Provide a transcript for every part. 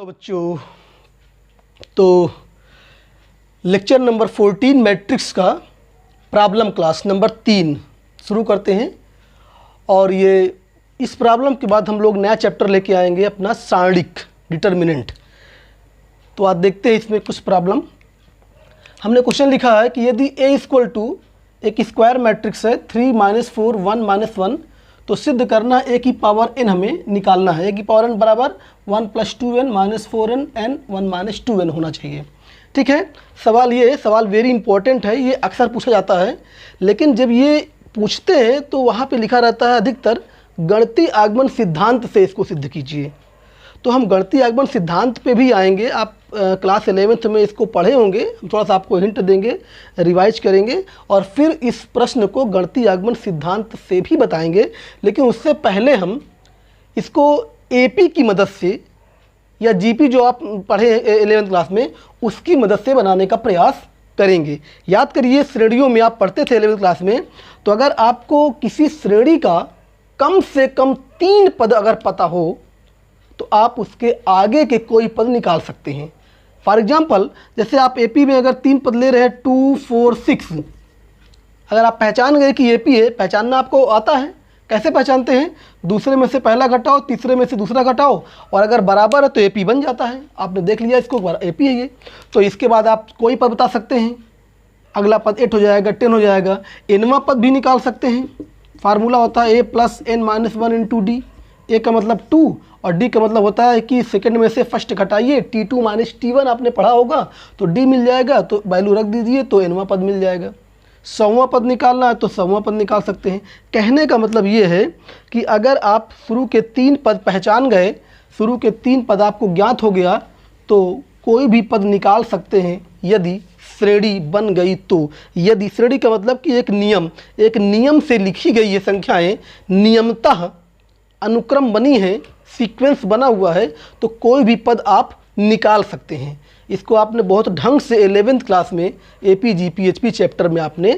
Hello बच्चों, तो lecture number 14 matrix का प्रॉब्लम क्लास नंबर 3 शुरू करते हैं। और ये इस प्रॉब्लम के बाद हम लोग नया चैप्टर लेके आएंगे अपना सारणिक डिटर्मिनेंट। तो आज देखते हैं इसमें कुछ प्रॉब्लम। हमने क्वेश्चन लिखा है कि यदि A इक्वल टू एक स्क्वायर मैट्रिक्स है 3 - 4 1 - 1, तो सिद्ध करना A की पावर n हमें निकालना है। A की पावर n बराबर 1 + 2n - 4n n 1 - 2n होना चाहिए। ठीक है, सवाल ये सवाल वेरी इंपॉर्टेंट है, ये अक्सर पूछा जाता है। लेकिन जब ये पूछते हैं तो वहाँ पे लिखा रहता है अधिकतर गणितीय आगमन सिद्धांत से इसको सिद्ध कीजिए। तो हम गणितीय आगमन सिद्धांत पे भी आएंगे। आप क्लास 11th में इसको पढ़े होंगे, हम थोड़ा सा आपको हिंट देंगे, रिवाइज करेंगे और फिर इस प्रश्न को गणितीय आगमन सिद्धांत से भी बताएंगे। लेकिन उससे पहले हम इसको एपी की मदद से या जीपी जो आप पढ़े 11th क्लास में उसकी मदद से बनाने का प्रयास करेंगे। याद करिए, श्रेणियों में आप पढ़ते थे 11th क्लास में, तो अगर आपको किसी श्रेणी का कम से कम 3 पद अगर पता हो तो आप उसके आगे के कोई पद निकाल सकते हैं। फॉर एग्जाम्पल, जैसे आप एपी में अगर 3 पद ले रहे हैं 2 4 6, अगर आप पहचान गए कि एपी है, पहचानना आपको आता है। कैसे पहचानते हैं? दूसरे में से पहला घटाओ, तीसरे में से दूसरा घटाओ, और अगर बराबर है तो एपी बन जाता है। आपने देख लिया इसको, एपी है ये। तो इसके बाद आप कोई पद बता सकते हैं, अगला पद 8 हो जाएगा, 10 हो जाएगा। एनवा पद भी निकाल सकते हैं। फार्मूला होता है a + n - 1 × d। ए का मतलब 2 और डी का मतलब होता है कि सेकंड में से फर्स्ट घटाइए। t2 - t1 आपने पढ़ा होगा, तो डी मिल जाएगा, तो वैल्यू रख दीजिए तो एनवा पद मिल जाएगा। 100वां पद निकालना है तो 100वां पद निकाल सकते हैं। कहने का मतलब ये है कि अगर आप शुरू के 3 पद पहचान गए, शुरू के 3 पद आपको ज्ञात हो गया, तो कोई भी पद निकाल सकते हैं यदि श्रेणी बन गई तो। यदि श्रेणी का मतलब कि एक नियम से लिखी गई ये संख्याएँ नियमतः अनुक्रम बनी है, सीक्वेंस बना हुआ है, तो कोई भी पद आप निकाल सकते हैं। इसको आपने बहुत ढंग से 11th क्लास में एपी जीपी एचपी चैप्टर में आपने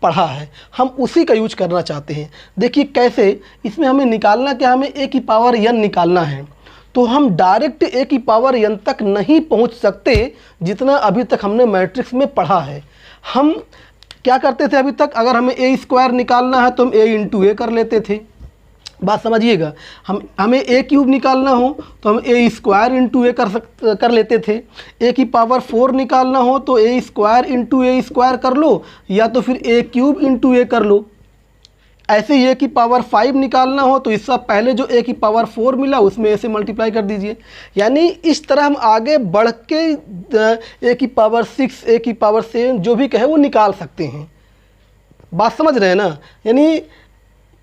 पढ़ा है। हम उसी का यूज करना चाहते हैं। देखिए कैसे, इसमें हमें निकालना क्या, हमें a की पावर n निकालना है। तो हम डायरेक्ट a की पावर n तक नहीं पहुंच सकते जितना अभी तक हमने मैट्रिक्स में पढ़ा है। हम क्या करते थे अभी तक, अगर हमें a² निकालना है तो हम a × a कर लेते थे। बात समझिएगा, हमें a³ निकालना हो तो हम a² × a कर लेते थे। a की पावर 4 निकालना हो तो a² × a² कर लो, या तो फिर a³ × a कर लो। ऐसे ही a की पावर 5 निकालना हो तो इससे पहले जो a की पावर 4 मिला उसमें a से मल्टीप्लाई कर दीजिए। यानी इस तरह हम आगे बढ़ के a की पावर 6, a की पावर 7 जो भी कहे वो निकाल सकते हैं। बात समझ रहे हैं ना? यानी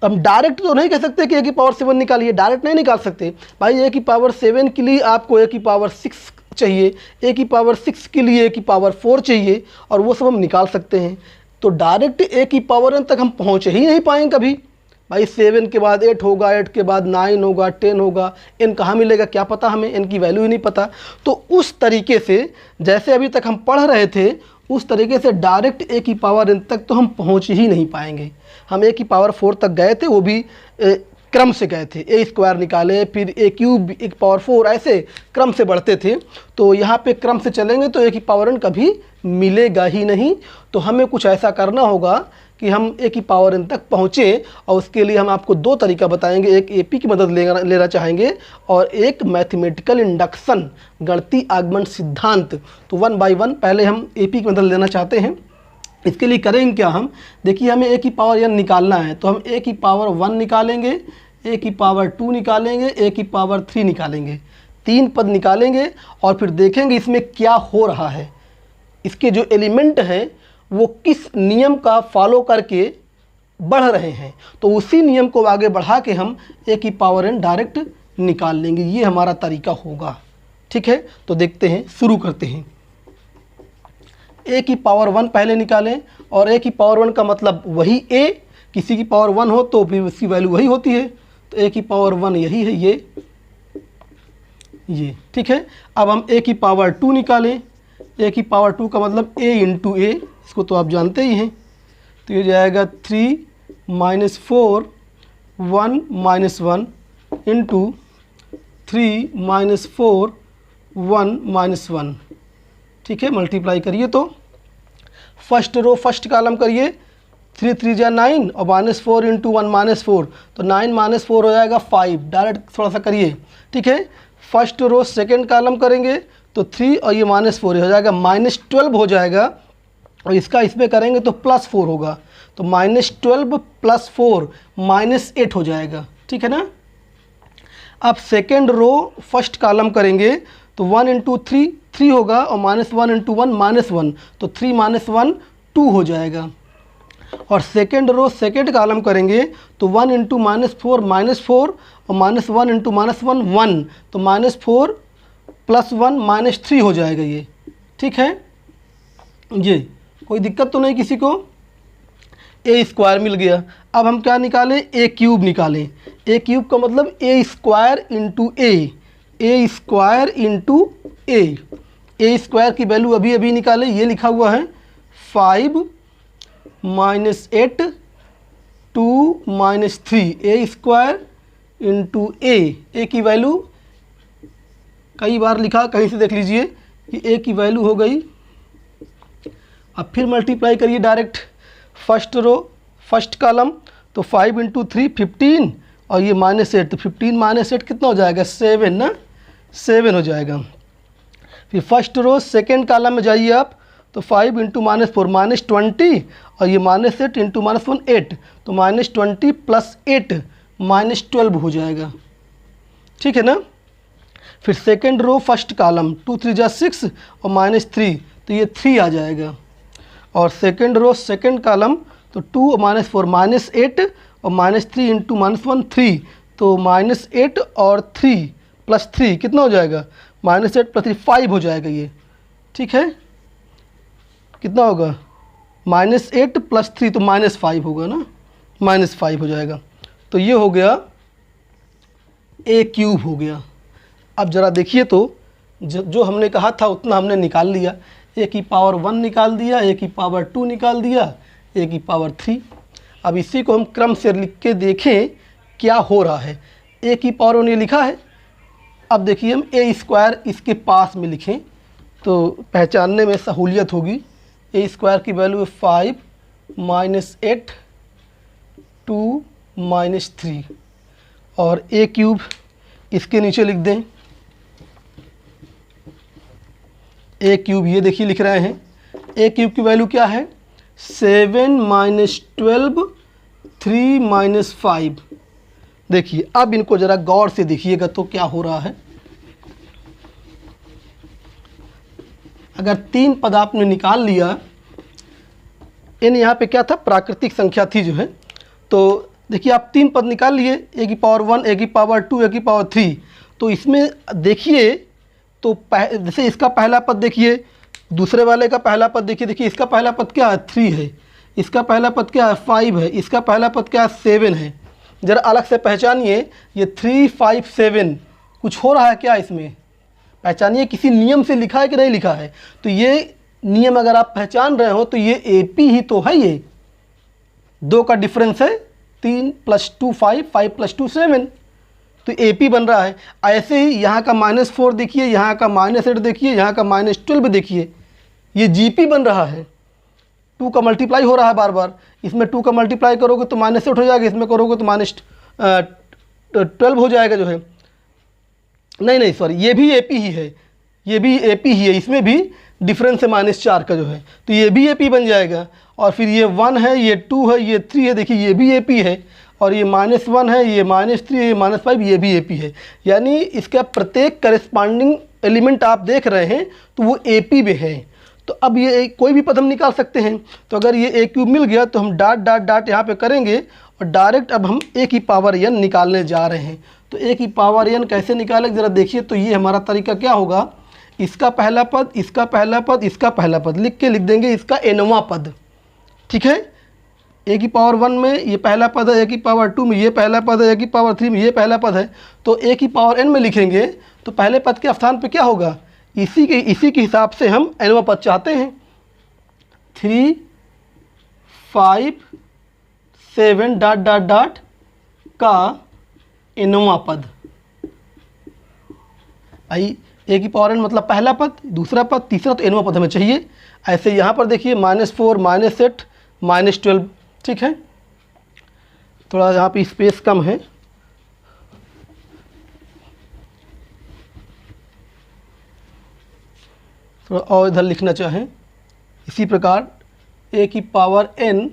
हम डायरेक्ट तो नहीं कह सकते कि a की पावर 7 निकालिए, डायरेक्ट नहीं निकाल सकते भाई। a की पावर 7 के लिए आपको a की पावर 6 चाहिए, a की पावर 6 के लिए a की पावर 4 चाहिए, और वो सब हम निकाल सकते हैं। तो डायरेक्ट a की पावर n तक हम पहुँच ही नहीं पाएंगे कभी भाई। 7 के बाद 8 होगा, 8 के बाद 9 होगा, 10 होगा, n कहाँ मिलेगा क्या पता, हमें n की वैल्यू ही नहीं पता। तो उस तरीके से जैसे अभी तक हम पढ़ रहे थे, उस तरीके से डायरेक्ट a की पावर n तक तो हम पहुँच ही नहीं पाएंगे। हम a की पावर 4 तक गए थे, वो भी क्रम से गए थे। a² निकाले, फिर a³ एक पावर 4, ऐसे क्रम से बढ़ते थे। तो यहाँ पे क्रम से चलेंगे तो a की पावर n कभी मिलेगा ही नहीं। तो हमें कुछ ऐसा करना होगा कि हम a की पावर n तक पहुँचें, और उसके लिए हम आपको 2 तरीका बताएंगे। एक एपी की मदद लेना चाहेंगे और एक मैथमेटिकल इंडक्शन, गणितीय आगमन सिद्धांत। तो 1 बाय 1 पहले हम एपी की मदद लेना चाहते हैं। इसके लिए करेंगे क्या हम, देखिए हमें a की पावर n निकालना है, तो हम a की पावर 1 निकालेंगे, a की पावर 2 निकालेंगे, a की पावर 3 निकालेंगे। 3 पद निकालेंगे और फिर देखेंगे इसमें क्या हो रहा है, इसके जो एलिमेंट हैं वो किस नियम का फॉलो करके बढ़ रहे हैं। तो उसी नियम को आगे बढ़ा के हम a की पावर n डायरेक्ट निकाल लेंगे। ये हमारा तरीका होगा। ठीक है, तो देखते हैं, शुरू करते हैं। a की पावर 1 पहले निकालें, और a की पावर 1 का मतलब वही a, किसी की पावर 1 हो तो फिर उसकी वैल्यू वही होती है। तो a की पावर 1 यही है, ये ठीक है। अब हम a की पावर 2 निकालें। a की पावर 2 का मतलब a × a, इसको तो आप जानते ही हैं। तो ये जाएगा 3 - 4 1 - 1 × 3 - 4 1 -1, ठीक है। मल्टीप्लाई करिए तो फर्स्ट रो फर्स्ट कॉलम करिए, 3 3 जा 9 और -4 × 1 -4, तो 9 -4 हो जाएगा 5। डायरेक्ट थोड़ा सा करिए, ठीक है। फर्स्ट रो सेकंड कॉलम करेंगे तो 3 और ये -4 हो जाएगा, -12 हो जाएगा। और इसका इसमें करेंगे तो +4 होगा, तो -12 + 4 -8 हो जाएगा, ठीक है ना। अब सेकेंड रो फर्स्ट कॉलम करेंगे तो 1 × 3 3 होगा और -1 × 1 -1, तो 3 - 1 2 हो जाएगा। और सेकेंड रो सेकेंड कॉलम करेंगे तो 1 × -4 -4 और -1 × -1 1, तो -4 + 1 -3 हो जाएगा ये, ठीक है। ये कोई दिक्कत तो नहीं किसी को। a² मिल गया। अब हम क्या निकालें, a³ निकालें। a³ का मतलब a² × a² की वैल्यू अभी अभी निकालें। ये लिखा हुआ है 5 - 8 2 - 3 a² × a की वैल्यू कई बार लिखा, कहीं से देख लीजिए कि a की वैल्यू हो गई। अब फिर मल्टीप्लाई करिए direct, first row first column तो 5 × 3 15 और ये -8, तो 15 - 8 कितना हो जाएगा, 7 ना, 7 हो जाएगा। फिर फर्स्ट रो सेकेंड कॉलम में जाइए आप, तो 5 × -4 -20 और ये -8 × -1 8, तो -20 + 8 -12 हो जाएगा, ठीक है ना। फिर सेकेंड रो फर्स्ट कॉलम 2 3 जा 6 और -3, तो ये 3 आ जाएगा। और सेकेंड रो सेकेंड कॉलम तो 2 और -4 -8 और -3 × -1 3, तो -8 और 3 + 3 कितना हो जाएगा, -8 + 3 5 हो जाएगा ये, ठीक है। कितना होगा, -8 + 3 तो -5 होगा ना, -5 हो जाएगा। तो ये हो गया a³ हो गया। अब ज़रा देखिए तो जो हमने कहा था उतना हमने निकाल लिया। a⁻1 निकाल दिया, a⁻2 निकाल दिया, a⁻3। अब इसी को हम क्रम से लिख के देखें क्या हो रहा है। a⁻1 ये लिखा है। अब देखिए हम a² इसके पास में लिखें तो पहचानने में सहूलियत होगी। a² की वैल्यू है 5 - 8 2 - 3 और a³ इसके नीचे लिख दें। a³ ये देखिए लिख रहे हैं, a³ की वैल्यू क्या है, 7 - 12 3 - 5। देखिए अब इनको ज़रा गौर से देखिएगा तो क्या हो रहा है। अगर 3 पद आपने निकाल लिया, n यहाँ पे क्या था, प्राकृतिक संख्या थी जो है, तो देखिए आप 3 पद निकाल लिए, a⁻1 a⁻2 a⁻3। तो इसमें देखिए तो जैसे इसका पहला पद देखिए, दूसरे वाले का पहला पद देखिए, देखिए इसका पहला पद क्या है, 3 है, इसका पहला पद क्या है, 5 है, इसका पहला पद क्या है, 7 है। ज़रा अलग से पहचानिए, ये 3 5 7 कुछ हो रहा है क्या इसमें, पहचानिए, किसी नियम से लिखा है कि नहीं लिखा है। तो ये नियम अगर आप पहचान रहे हो तो ये AP ही तो है। ये 2 का डिफरेंस है, 3 + 2 5 5 + 2 7, तो AP बन रहा है। ऐसे ही यहाँ का -4 देखिए, यहाँ का -8 देखिए, यहाँ का -12 देखिए, ये GP बन रहा है। 2 का मल्टीप्लाई हो रहा है बार बार, इसमें 2 का मल्टीप्लाई करोगे तो -8 हो जाएगा, इसमें करोगे तो -12 हो जाएगा जो है। नहीं सॉरी, ये भी AP ही है, ये भी AP ही है, इसमें भी डिफरेंस है -4 का जो है, तो ये भी AP बन जाएगा। और फिर ये 1 है, ये 2 है, ये 3 है, देखिए ये भी AP है। और ये -1 है, ये -3 है, ये -5, ये भी AP है। यानी इसका प्रत्येक करेस्पॉन्डिंग एलिमेंट आप देख रहे हैं तो वो AP में है। तो अब ये कोई भी पद हम निकाल सकते हैं। तो अगर ये a³ मिल गया तो हम डॉट डॉट डॉट यहाँ पे करेंगे और डायरेक्ट अब हम a⁻n निकालने जा रहे हैं। तो a⁻n कैसे निकालें ज़रा देखिए। तो ये हमारा तरीका क्या होगा, इसका पहला पद, इसका पहला पद, इसका पहला पद लिख देंगे इसका nवां पद, ठीक है। a⁻1 में ये पहला पद है, a⁻2 में ये पहला पद है, a⁻3 में ये पहला पद है। तो a⁻n में लिखेंगे तो पहले पद के स्थान पे क्या होगा, इसी के हिसाब से हम nवां पद चाहते हैं। 3 5 7 डॉट डॉट डॉट का nवां पद। आई ए की पावर n मतलब पहला पद, दूसरा पद, तीसरा, तो nवां पद हमें चाहिए। ऐसे यहाँ पर देखिए -4 -8 -12, ठीक है। थोड़ा यहाँ पे स्पेस कम है, थोड़ा और इधर लिखना चाहें। इसी प्रकार a की पावर n,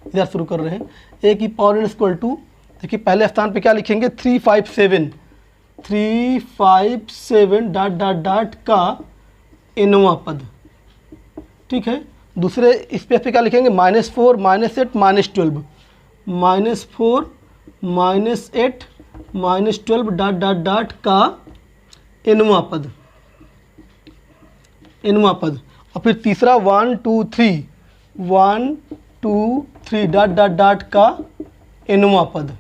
इधर शुरू कर रहे हैं, a की पावर n इक्वल टू, देखिए पहले स्थान पे क्या लिखेंगे 357 डॉट डॉट डॉट का nवां पद, ठीक है। दूसरे स्पेस पे क्या लिखेंगे -4 -8 -12, -4 -8 -12 डॉट डॉट डॉट का nवां पद, nवां पद। और फिर तीसरा 1 2 3 डॉट डॉट डॉट का nवां पद।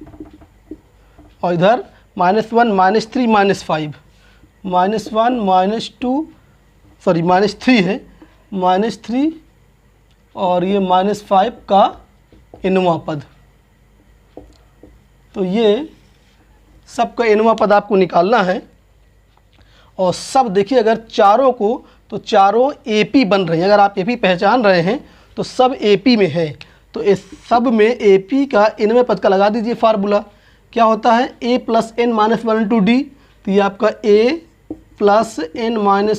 और इधर -1 -3 -5, -3 है, -3 और ये -5 का nवां पद। तो ये सब का nवां पद आपको निकालना है। और सब देखिए, अगर चारों को, तो चारों AP बन रहे हैं। अगर आप AP पहचान रहे हैं तो सब AP में है। तो इस सब में AP का nवें पद का लगा दीजिए फार्मूला। क्या होता है a + n - 1 × d, तो ये आपका a + n - 1 ×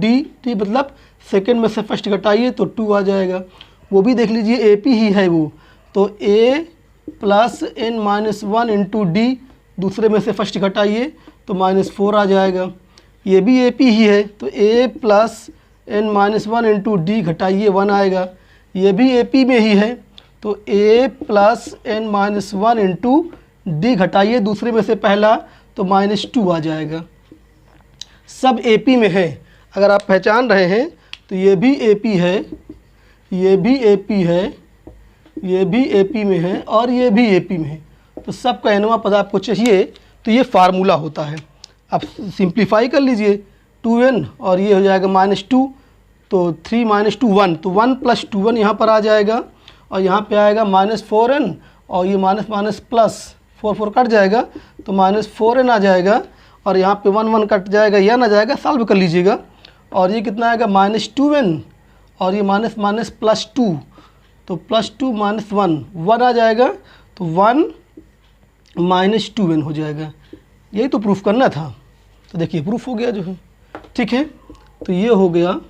d, ठीक, मतलब सेकंड में से फर्स्ट घटाइए तो 2 आ जाएगा। वो भी देख लीजिए AP ही है वो, तो a + n - 1 × d, दूसरे में से फर्स्ट घटाइए तो -4 आ जाएगा। ये भी AP ही है, तो a + n - 1 × d घटाइए 1 आएगा। ये भी AP में ही है, तो a + n - 1 × d घटाइए दूसरे में से पहला, तो -2 आ जाएगा। सब AP में है। अगर आप पहचान रहे हैं तो ये भी AP है, ये भी AP है, ये भी AP में है और ये भी AP में है। तो सबका nवां पद आपको चाहिए, तो ये फार्मूला होता है। अब सिंप्लीफाई कर लीजिए, 2n और ये हो जाएगा -2, तो 3 - 2 1, तो 1 + 2n यहाँ पर आ जाएगा। और यहाँ पे आएगा -4n और ये +4 कट जाएगा, तो -4n आ जाएगा। और यहाँ पे 1 1 कट जाएगा, यह ना जाएगा, सॉल्व कर लीजिएगा। और ये कितना आएगा -2n और ये +2, तो +2 - 1 आ जाएगा, तो 1 - 2n हो जाएगा। यही तो प्रूफ करना था। तो देखिए प्रूफ हो गया जो है, ठीक है। तो ये हो गया,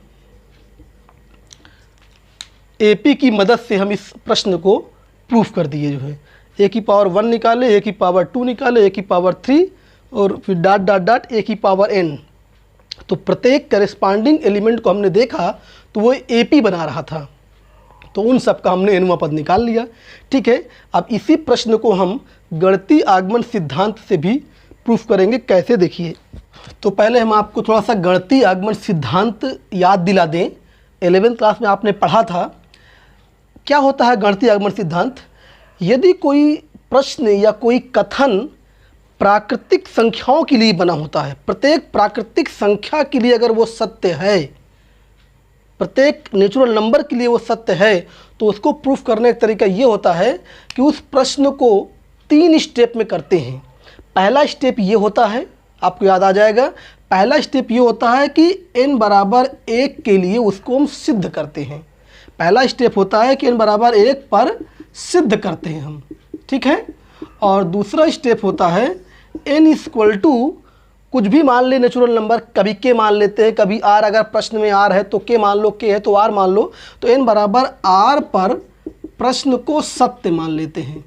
AP की मदद से हम इस प्रश्न को प्रूफ कर दिए जो है। a की पावर 1 निकाले, a की पावर 2 निकाले, a की पावर 3 और फिर डॉट डॉट डॉट a की पावर n। तो प्रत्येक करेस्पॉन्डिंग एलिमेंट को हमने देखा तो वो AP बना रहा था, तो उन सब का हमने nवां पद निकाल लिया, ठीक है। अब इसी प्रश्न को हम गणितीय आगमन सिद्धांत से भी प्रूफ करेंगे। कैसे, देखिए। तो पहले हम आपको थोड़ा सा गणितीय आगमन सिद्धांत याद दिला दें। 11वीं क्लास में आपने पढ़ा था। क्या होता है गणितीय आगमन सिद्धांत? यदि कोई प्रश्न या कोई कथन प्राकृतिक संख्याओं के लिए बना होता है, प्रत्येक प्राकृतिक संख्या के लिए अगर वो सत्य है, प्रत्येक नेचुरल नंबर के लिए वो सत्य है, तो उसको प्रूफ करने का तरीका ये होता है कि उस प्रश्न को 3 स्टेप में करते हैं। पहला स्टेप ये होता है, आपको याद आ जाएगा, पहला स्टेप ये होता है कि n = 1 के लिए उसको हम सिद्ध करते हैं। पहला स्टेप होता है कि n = 1 पर सिद्ध करते हैं हम, ठीक है। और दूसरा स्टेप होता है n = कुछ भी मान ले नेचुरल नंबर, कभी k मान लेते हैं, कभी r, अगर प्रश्न में r है तो k मान लो, k है तो r मान लो। तो n = r पर प्रश्न को सत्य मान लेते हैं,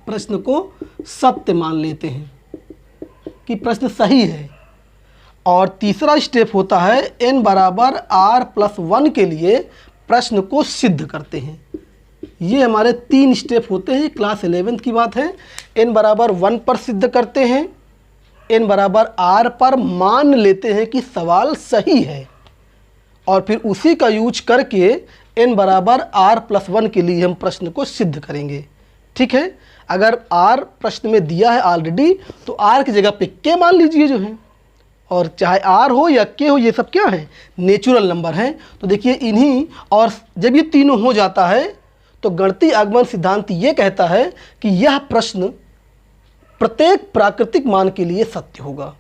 प्रश्न को सत्य मान लेते हैं कि प्रश्न सही है। और तीसरा स्टेप होता है n = r+1 के लिए प्रश्न को सिद्ध करते हैं। ये हमारे 3 स्टेप होते हैं। क्लास 11th की बात है। n = 1 पर सिद्ध करते हैं, n = r पर मान लेते हैं कि सवाल सही है, और फिर उसी का यूज करके n = r+1 के लिए हम प्रश्न को सिद्ध करेंगे, ठीक है। अगर r प्रश्न में दिया है ऑलरेडी, तो r की जगह पे k मान लीजिए जो है, और चाहे r हो या k हो, ये सब क्या है, नेचुरल नंबर हैं। तो देखिए इन्हीं, और जब ये तीनों हो जाता है तो गणितीय आगमन सिद्धांत ये कहता है कि यह प्रश्न प्रत्येक प्राकृतिक मान के लिए सत्य होगा,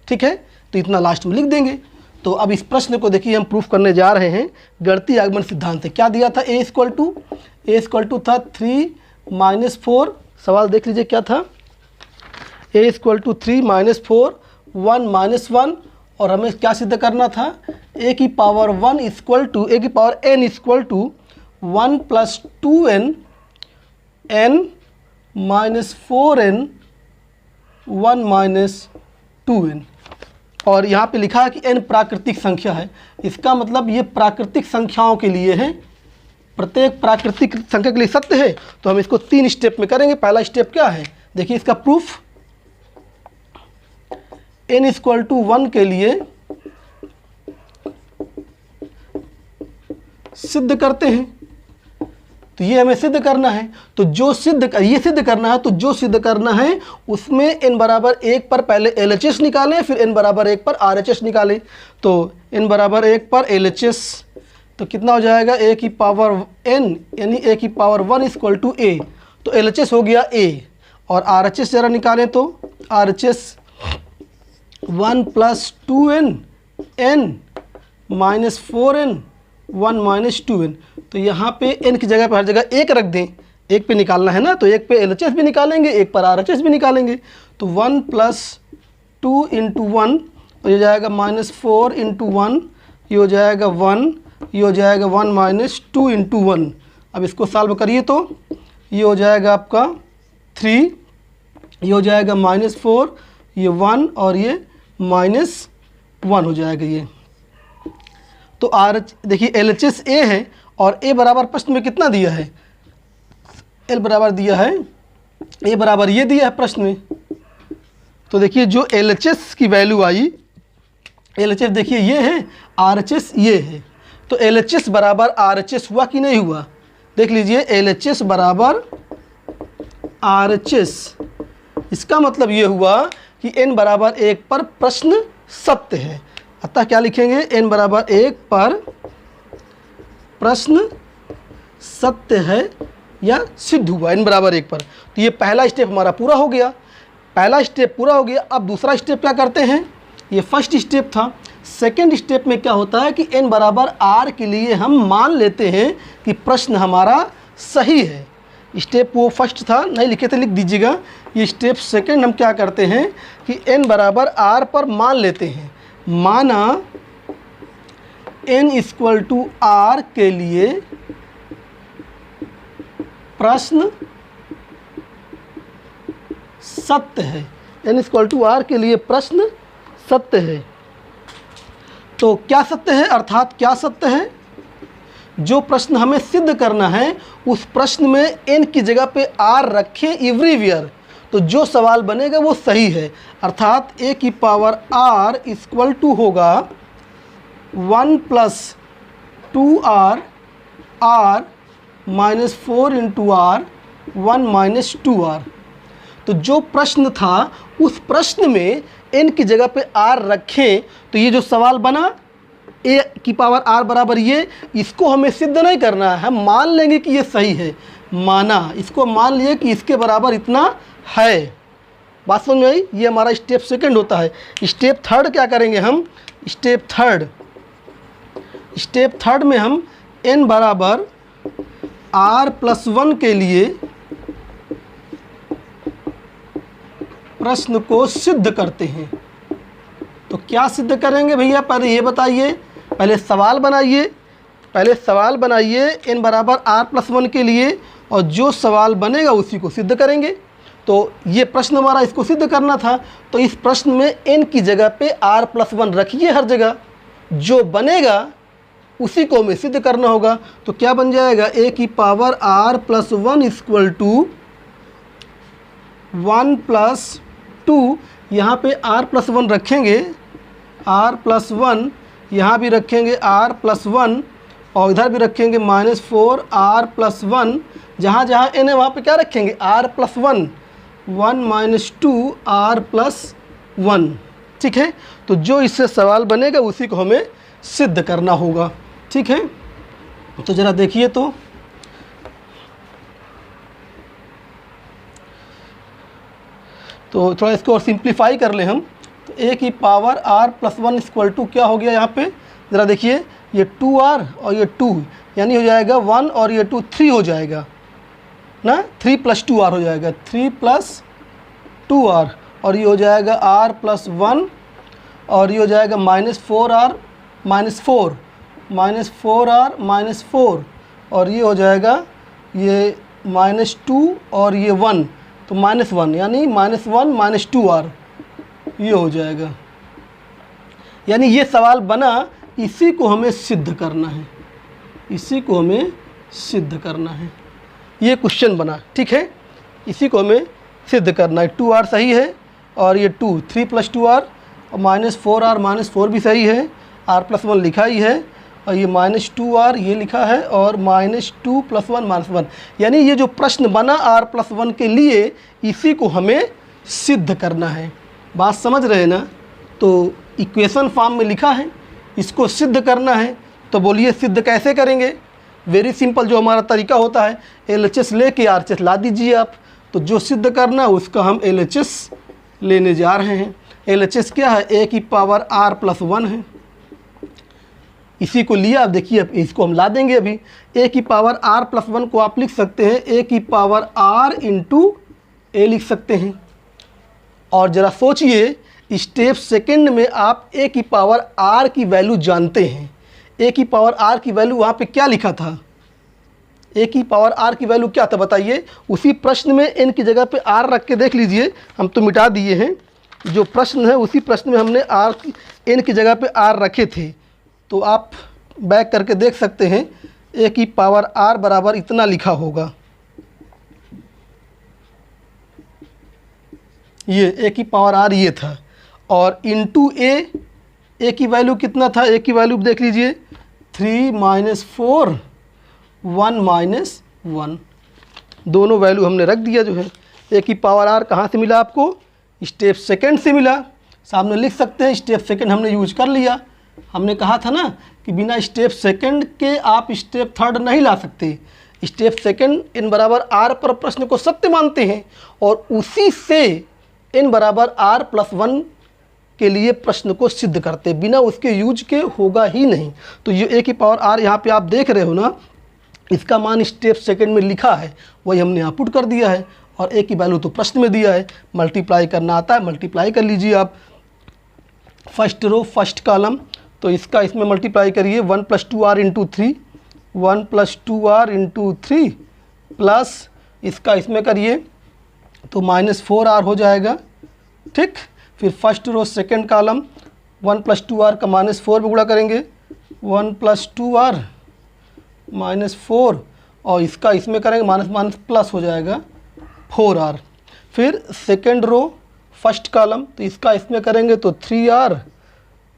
ठीक है। तो इतना लास्ट में लिख देंगे। तो अब इस प्रश्न को देखिए हम प्रूफ करने जा रहे हैं गणितीय आगमन सिद्धांत से। क्या दिया था? ए इक्वल टू था 3 - 4। सवाल देख लीजिए क्या था? ए इक्वल टू 3 - 4 1 - 1, और हमें क्या सिद्ध करना था? ए की power n equal to 1 + 2n n - 4n 1 - 2n। और यहाँ पे लिखा है कि n प्राकृतिक संख्या है। इसका मतलब ये प्राकृतिक संख्याओं के लिए है, प्रत्येक प्राकृतिक संख्या के लिए सत्य है। तो हम इसको 3 स्टेप में करेंगे। पहला स्टेप क्या है? देखिए इसका प्रूफ। n इक्वल टू 1 के लिए सिद्ध करते हैं, तो ये हमें सिद्ध करना है। तो जो ये सिद्ध करना है, तो जो सिद्ध करना है उसमें n बराबर 1 पर पहले LHS निकालें, फिर n बराबर 1 पर RHS निकालें। तो n बराबर 1 पर LHS तो कितना हो जाएगा? a की पावर n यानी a की पावर 1 इक्वल टू a। तो LHS हो गया a, और RHS ज़रा निकालें तो RHS 1 + 2n n - 4n 1 - 2n। तो यहाँ पे n की जगह पर हर जगह 1 रख दें, 1 पे निकालना है ना, तो 1 पे LHS भी निकालेंगे, 1 पर RHS भी निकालेंगे। तो 1 + 2 × 1 तो ये जाएगा -4 × 1, ये हो जाएगा 1, ये हो जाएगा 1 - 2 × 1। अब इसको सॉल्व करिए तो ये हो जाएगा आपका 3, ये हो जाएगा -4, ये 1 और ये -1 हो जाएगा ये। तो देखिए LHS a है, और a बराबर प्रश्न में कितना दिया है? l बराबर दिया है, a बराबर ये दिया है प्रश्न में। तो देखिए जो LHS की वैल्यू आई, LHS देखिए ये है, RHS ये है। तो LHS बराबर RHS हुआ कि नहीं हुआ? देख लीजिए LHS बराबर RHS, इसका मतलब ये हुआ कि n बराबर 1 पर प्रश्न सत्य है। अतः क्या लिखेंगे? n बराबर 1 पर प्रश्न सत्य है या सिद्ध हुआ, n बराबर 1 पर। तो ये पहला स्टेप हमारा पूरा हो गया, पहला स्टेप पूरा हो गया। अब दूसरा स्टेप क्या करते हैं? ये फर्स्ट स्टेप था। सेकंड स्टेप में क्या होता है कि n बराबर r के लिए हम मान लेते हैं कि प्रश्न हमारा सही है। स्टेप वो फर्स्ट था, नहीं लिखे थे, लिख दीजिएगा। ये स्टेप सेकंड हम क्या करते हैं कि n बराबर r पर मान लेते हैं। माना n इक्वल टू r के लिए प्रश्न सत्य है, n इक्वल टू r के लिए प्रश्न सत्य है। तो क्या सत्य है? अर्थात क्या सत्य है? जो प्रश्न हमें सिद्ध करना है उस प्रश्न में n की जगह पे r रखें एवरीवेयर, तो जो सवाल बनेगा वो सही है। अर्थात a की पावर r इक्वल टू होगा 1 + 2r r - 4 × r 1 - 2r। तो जो प्रश्न था उस प्रश्न में n की जगह पे r रखें, तो ये जो सवाल बना a की पावर r बराबर ये, इसको हमें सिद्ध नहीं करना है, हम मान लेंगे कि ये सही है। माना, इसको मान लिए कि इसके बराबर इतना है। बात समझ में आई? ये हमारा स्टेप सेकंड होता है। स्टेप थर्ड क्या करेंगे हम? स्टेप थर्ड में हम n बराबर r + 1 के लिए प्रश्न को सिद्ध करते हैं। तो क्या सिद्ध करेंगे भैया? पहले ये बताइए, पहले सवाल बनाइए n बराबर r + 1 के लिए, और जो सवाल बनेगा उसी को सिद्ध करेंगे। तो ये प्रश्न हमारा, इसको सिद्ध करना था। तो इस प्रश्न में n की जगह पे r + 1 रखिए हर जगह, जो बनेगा उसी को हमें सिद्ध करना होगा। तो क्या बन जाएगा? a की पावर r + 1 इक्वल टू 1 + 2, यहाँ पे r + 1 रखेंगे, r + 1 यहाँ भी रखेंगे r + 1, और इधर भी रखेंगे -4r + 1। जहाँ जहाँ n है वहाँ पे क्या रखेंगे? r + 1 1 - 2r + 1। ठीक है? तो जो इससे सवाल बनेगा उसी को हमें सिद्ध करना होगा। ठीक है? तो ज़रा देखिए तो थोड़ा इसको और सिंप्लीफाई कर लें हम। तो ए की power R plus 1 equal to क्या हो गया यहाँ पे, ज़रा देखिए, ये 2r और ये 2, यानी हो जाएगा 1 और ये 2 3 हो जाएगा ना, 3 + 2r हो जाएगा, 3 + 2r, और ये हो जाएगा r + 1, और ये हो जाएगा -4r -4 -4r -4, और ये हो जाएगा ये -2 और ये 1, तो -1 यानी -1 -2r ये हो जाएगा। यानी ये सवाल बना, इसी को हमें सिद्ध करना है, इसी को हमें सिद्ध करना है, ये क्वेश्चन बना, ठीक है, इसी को हमें सिद्ध करना है। 2r सही है और ये 2, 3 + 2r और -4r -4 भी सही है, r + 1 लिखा ही है, और ये -2r ये लिखा है, और -2 + 1 -1, यानी ये जो प्रश्न बना r + 1 के लिए, इसी को हमें सिद्ध करना है। बात समझ रहे हैं ना? तो इक्वेशन फॉर्म में लिखा है, इसको सिद्ध करना है, तो बोलिए सिद्ध कैसे करेंगे? वेरी सिंपल, जो हमारा तरीका होता है, LHS लेके RHS ला दीजिए आप। तो जो सिद्ध करना है उसका हम LHS लेने जा रहे हैं। LHS क्या है? ए की पावर r + 1 है, इसी को लिया। आप देखिए, अब इसको हम ला देंगे अभी। ए की पावर r + 1 को आप लिख सकते हैं ए की पावर r × a लिख सकते हैं। और ज़रा सोचिए, स्टेप सेकंड में आप ए की पावर r की वैल्यू जानते हैं। ए की पावर r की वैल्यू वहाँ पे क्या लिखा था? ए की पावर r की वैल्यू क्या था बताइए? उसी प्रश्न में n की जगह पे r रख के देख लीजिए, हम तो मिटा दिए हैं। जो प्रश्न है उसी प्रश्न में हमने n की जगह पे r रखे थे, तो आप बैक करके देख सकते हैं। ए की पावर r बराबर इतना लिखा होगा, ये ए की पावर r ये था, और इंटू ए की वैल्यू कितना था? ए की वैल्यू देख लीजिए, 3 - 4 1 - 1, दोनों वैल्यू हमने रख दिया। जो है ए की पावर r कहाँ से मिला आपको? स्टेप सेकंड से मिला। सामने लिख सकते हैं, स्टेप सेकंड हमने यूज कर लिया। हमने कहा था ना कि बिना स्टेप सेकंड के आप स्टेप थर्ड नहीं ला सकते। स्टेप सेकंड n = r पर प्रश्न को सत्य मानते हैं, और उसी से n = r + 1 के लिए प्रश्न को सिद्ध करते, बिना उसके यूज के होगा ही नहीं। तो ये ए की पावर r यहाँ पे आप देख रहे हो ना, इसका मान स्टेप सेकंड में लिखा है, वही हमने यहाँ पुट कर दिया है, और ए की वैल्यू तो प्रश्न में दिया है। मल्टीप्लाई करना आता है, मल्टीप्लाई कर लीजिए आप। फर्स्ट रो फर्स्ट कॉलम, तो इसका इसमें मल्टीप्लाई करिए, 1 + 2r × 3, 1 + 2r × 3 प्लस इसका इसमें करिए तो -4r हो जाएगा, ठीक। फिर first row second column, 1 + 2r का -4 में गुणा करेंगे, 1 + 2r -4, और इसका इसमें करेंगे माइनस प्लस हो जाएगा 4r। फिर सेकंड रो फर्स्ट कॉलम, तो इसका इसमें करेंगे तो 3r,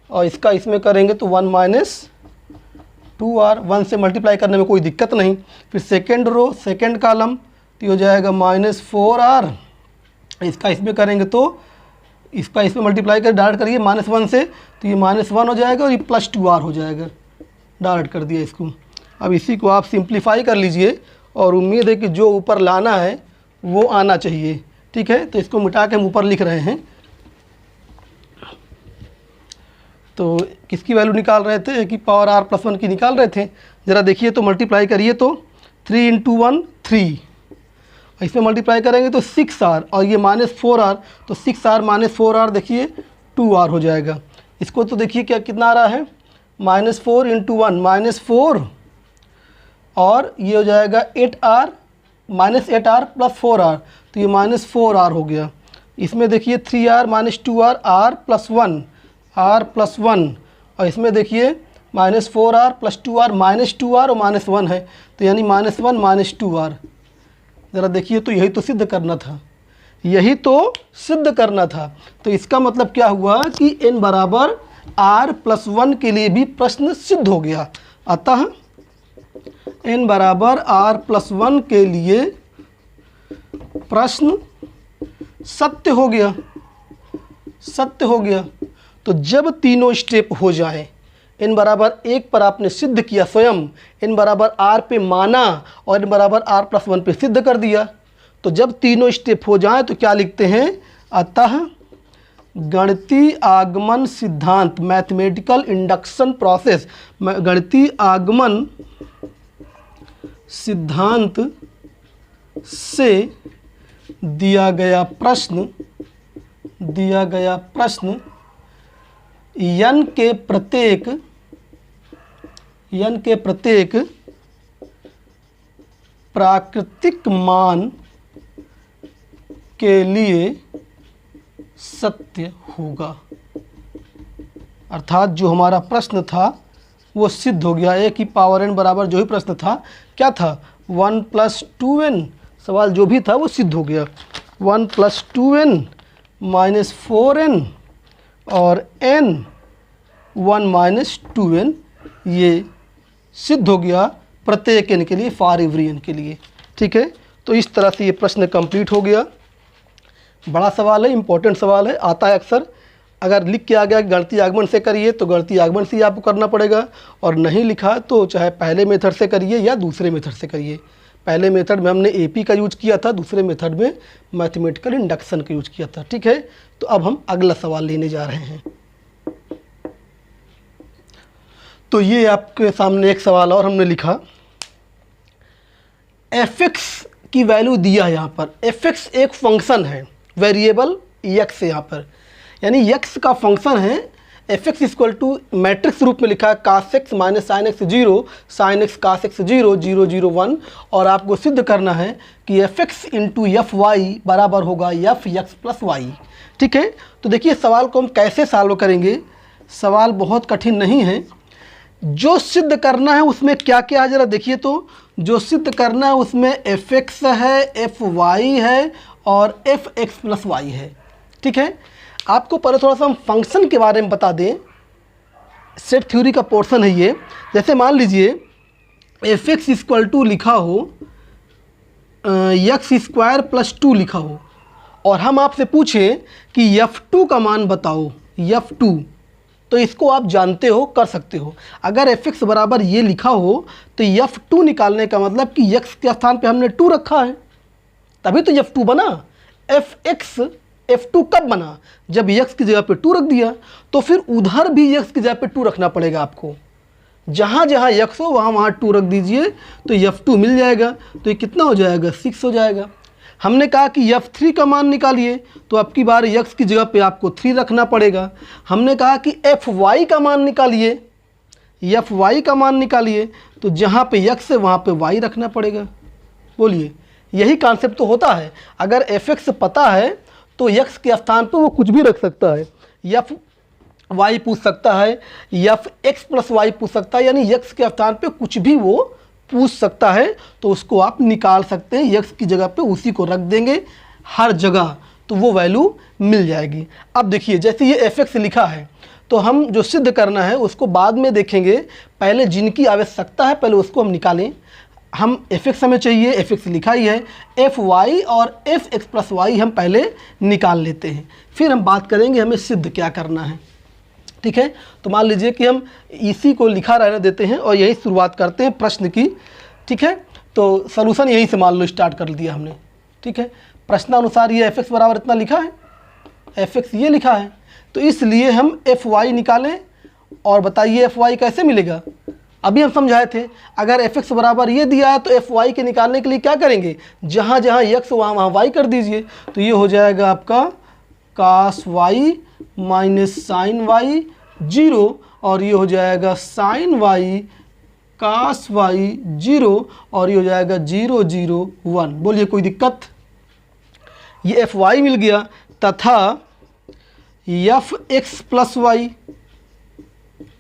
और इसका इसमें करेंगे तो 1 - 2r। 1 से मल्टीप्लाई करने में कोई दिक्कत नहीं। फिर सेकंड रो सेकंड कॉलम, तो हो जाएगा -4r, इसका इसमें करेंगे तो इसका इसमें मल्टीप्लाई कर डायरेक्ट करिए -1 से, तो ये -1 हो जाएगा, और ये +2r हो जाएगा। डायरेक्ट कर दिया इसको। अब इसी को आप सिंप्लीफाई कर लीजिए, और उम्मीद है कि जो ऊपर लाना है वो आना चाहिए, ठीक है। तो इसको मिटा के हम ऊपर लिख रहे हैं। तो किसकी वैल्यू निकाल रहे थे? ए की पावर r + 1 की निकाल रहे थे। ज़रा देखिए, तो मल्टीप्लाई करिए तो 3 × 1 3, इसमें मल्टीप्लाई करेंगे तो 6r, और ये -4r, तो 6r -4r देखिए 2r हो जाएगा। इसको तो देखिए क्या कितना आ रहा है, -4 × 1 -4, और ये हो जाएगा 8r -8r + 4r, तो ये -4r हो गया। इसमें देखिए 3r -2r r + 1, और इसमें देखिए -4r + 2r -2r और -1 है, तो यानी -1 -2r। ज़रा देखिए, तो यही तो सिद्ध करना था, यही तो सिद्ध करना था। तो इसका मतलब क्या हुआ कि n = r + 1 के लिए भी प्रश्न सिद्ध हो गया। अतः n = r + 1 के लिए प्रश्न सत्य हो गया, सत्य हो गया। तो जब तीनों स्टेप हो जाएं, n = 1 पर आपने सिद्ध किया स्वयं, n = r पे माना, और n = r + 1 पे सिद्ध कर दिया। तो जब तीनों स्टेप हो जाएं तो क्या लिखते हैं? अतः गणितीय आगमन सिद्धांत, मैथमेटिकल इंडक्शन प्रोसेस, गणितीय आगमन सिद्धांत से दिया गया प्रश्न n के प्रत्येक प्राकृतिक मान के लिए सत्य होगा। अर्थात जो हमारा प्रश्न था वो सिद्ध हो गया। a की पावर n बराबर जो ही प्रश्न था क्या था, 1 + 2n, सवाल जो भी था वो सिद्ध हो गया। 1 + 2n - 4n और n 1 - 2n, ये सिद्ध हो गया प्रत्येक n के लिए, फॉर एवरी n के लिए। ठीक है, तो इस तरह से ये प्रश्न कंप्लीट हो गया। बड़ा सवाल है, इंपॉर्टेंट सवाल है, आता है अक्सर। अगर लिख के आ गया कि गणितीय आगमन से करिए तो गणितीय आगमन से ही आपको करना पड़ेगा, और नहीं लिखा तो चाहे पहले मेथड से करिए या दूसरे मेथड से करिए। पहले मेथड में हमने एपी का यूज किया था, दूसरे मेथड में मैथमेटिकल इंडक्शन का यूज किया था। ठीक है, तो अब हम अगला सवाल लेने जा रहे हैं। तो ये आपके सामने एक सवाल और हमने लिखा, fx की वैल्यू दिया है यहाँ पर। fx एक फंक्शन है, वेरिएबल x है यहाँ पर, यानी x का फंक्शन है। fx = मैट्रिक्स रूप में लिखा है cos x - sin x 0, sin x cos x 0, 0 0 1, और आपको सिद्ध करना है कि fx × fy बराबर होगा fx + y। ठीक है, तो देखिए सवाल को हम कैसे सॉल्व करेंगे। सवाल बहुत कठिन नहीं है। जो सिद्ध करना है उसमें क्या क्या है ज़रा देखिए। तो जो सिद्ध करना है उसमें fx है, fy है और fx + y है। ठीक है, आपको पहले थोड़ा सा हम फंक्शन के बारे में बता दें। सेट थ्योरी का पोर्शन है ये। जैसे मान लीजिए fx = लिखा हो x² + 2 लिखा हो, और हम आपसे पूछें कि f2 का मान बताओ, f2, तो इसको आप जानते हो, कर सकते हो। अगर fx बराबर ये लिखा हो तो f2 निकालने का मतलब कि x के स्थान पे हमने 2 रखा है, तभी तो f2 बना। f2 कब बना, जब x की जगह पे 2 रख दिया। तो फिर उधर भी x की जगह पे 2 रखना पड़ेगा आपको। जहाँ जहाँ x हो वहाँ 2 रख दीजिए तो f2 मिल जाएगा। तो ये कितना हो जाएगा, 6 हो जाएगा। हमने कहा कि f3 का मान निकालिए, तो अब की बार x की जगह पे आपको 3 रखना पड़ेगा। हमने कहा कि fy का मान निकालिए, fy का मान निकालिए, तो जहाँ पे x है वहाँ पे y रखना पड़ेगा। बोलिए, यही कॉन्सेप्ट तो होता है। अगर fx पता है तो x के स्थान पे वो कुछ भी रख सकता है। fy पूछ सकता है, fx + y पूछ सकता है, यानी x के स्थान पे कुछ भी वो पूछ सकता है। तो उसको आप निकाल सकते हैं, x की जगह पे उसी को रख देंगे हर जगह, तो वो वैल्यू मिल जाएगी। अब देखिए जैसे ये fx लिखा है, तो हम जो सिद्ध करना है उसको बाद में देखेंगे। पहले जिनकी आवश्यकता है पहले उसको हम निकालें। हम fx हमें चाहिए, fx लिखा ही है, fy और fx + y हम पहले निकाल लेते हैं, फिर हम बात करेंगे हमें सिद्ध क्या करना है। ठीक है, तो मान लीजिए कि हम इसी को लिखा रहने देते हैं और यही शुरुआत करते हैं प्रश्न की। ठीक है, तो सॉल्यूशन यहीं से मान लो स्टार्ट कर दिया हमने। ठीक है, प्रश्नानुसार ये fx बराबर इतना लिखा है, fx ये लिखा है, तो इसलिए हम fy निकालें। और बताइए fy कैसे मिलेगा, अभी हम समझाए थे। अगर fx बराबर ये दिया है तो fy के निकालने के लिए क्या करेंगे, जहाँ जहाँ x वहाँ वहाँ y कर दीजिए। तो ये हो जाएगा आपका cos y - sin y 0, और ये हो जाएगा sin y cos y 0, और ये हो जाएगा 0 0 1। बोलिए कोई दिक्कत, ये fy मिल गया, तथा fx + y।